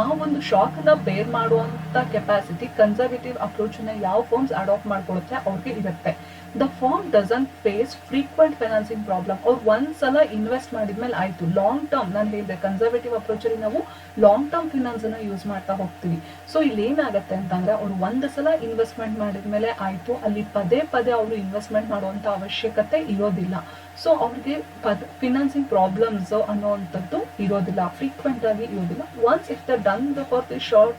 ಆ ಒಂದು ಶಾಕ್ ನ ಬೇರ್ ಮಾಡುವಂತ ಕೆಪಾಸಿಟಿ ಕನ್ಸರ್ವೇಟಿವ್ ಅಪ್ರೋಚ್ ನ ಯಾವ ಫರ್ಮ್ಸ್ ಅಡಾಪ್ಟ್ ಮಾಡ್ಕೊಳ್ಳುತ್ತೆ ಅವ್ರಿಗೆ ಇರುತ್ತೆ. The firm doesn't face frequent financing problem. ಅವ್ರು ಒಂದ್ಸಲ ಇನ್ವೆಸ್ಟ್ ಮಾಡಿದ್ಮೇಲೆ ಆಯ್ತು. ಲಾಂಗ್ ಟರ್ಮ್, ನಾನು ಹೇಳಿದೆ ಕನ್ಸರ್ವೇಟಿವ್ ಅಪ್ರೋಚ್ ಅಲ್ಲಿ ನಾವು ಲಾಂಗ್ ಟರ್ಮ್ ಫಿನಾನ್ಸ್ ಅನ್ನ ಯೂಸ್ ಮಾಡ್ತಾ ಹೋಗ್ತೀವಿ. ಸೊ ಇಲ್ಲಿ ಏನಾಗುತ್ತೆ ಅಂತಂದ್ರೆ, ಅವ್ರು ಒಂದು ಸಲ ಇನ್ವೆಸ್ಟ್ಮೆಂಟ್ ಮಾಡಿದ್ಮೇಲೆ ಆಯ್ತು, ಅಲ್ಲಿ ಪದೇ ಪದೇ ಅವರು ಇನ್ವೆಸ್ಟ್ಮೆಂಟ್ ಮಾಡುವಂತ ಅವಶ್ಯಕತೆ ಇರೋದಿಲ್ಲ. ಸೊ ಅವ್ರಿಗೆ ಫಿನಾನ್ಸಿಂಗ್ ಪ್ರಾಬ್ಲಮ್ಸ್ ಅನ್ನೋವಂಥದ್ದು ಇರೋದಿಲ್ಲ, ಫ್ರೀಕ್ವೆಂಟ್ ಆಗಿ ಇರೋದಿಲ್ಲ. Once if the done for the short,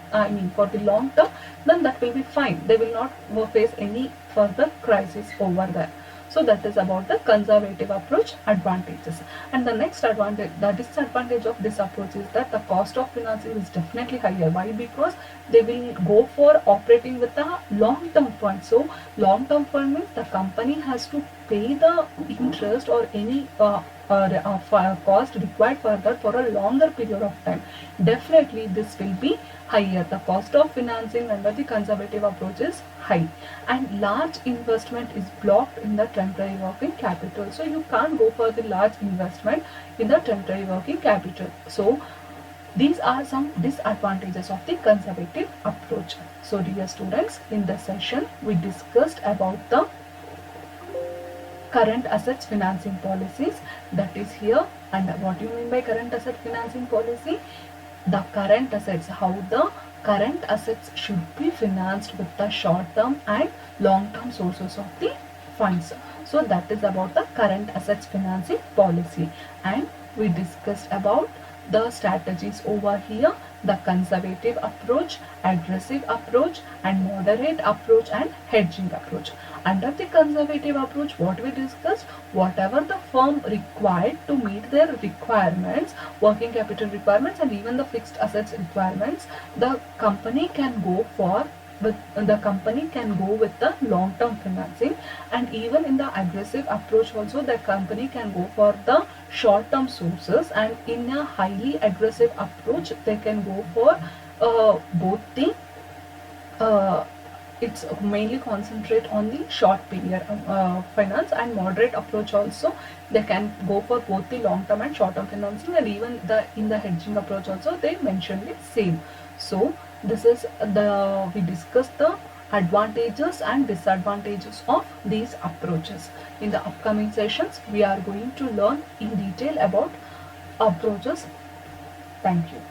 for the long term, then that will be fine. They will not face any further crisis over there. So that is about the conservative approach advantages. And the next advantage, the disadvantage of this approach is that the cost of financing is definitely higher. Why? Because they will go for operating with a long-term fund. So long-term fund means the company has to pay the interest or any cost required further for a longer period of time. Definitely this will be higher. The cost of financing under the conservative approach is high and large investment is blocked in the temporary working capital. So you can't go for the large investment in the temporary working capital. So these are some disadvantages of the conservative approach. So dear students, in this session we discussed about the current assets financing policies, that is here And what do you mean by current asset financing policy? The current assets, how the current assets should be financed with the short term and long term sources of the funds. So that is about the current assets financing policy. And we discussed about the strategies over here: the conservative approach, aggressive approach, and moderate approach, and hedging approach. Under the conservative approach, what we discussed, whatever the firm required to meet their requirements, working capital requirements, and even the fixed assets requirements, the company can go for with the long term financing. And even in the aggressive approach also, the company can go for the short term sources. And in a highly aggressive approach, they can go for both the uh, it's mainly concentrate on the short period finance. And moderate approach also, they can go for both the long term and short term financing. And even in the hedging approach also, they mention the same. So this is the we discussed the advantages and disadvantages of these approaches. In the upcoming sessions, we are going to learn in detail about approaches. Thank you.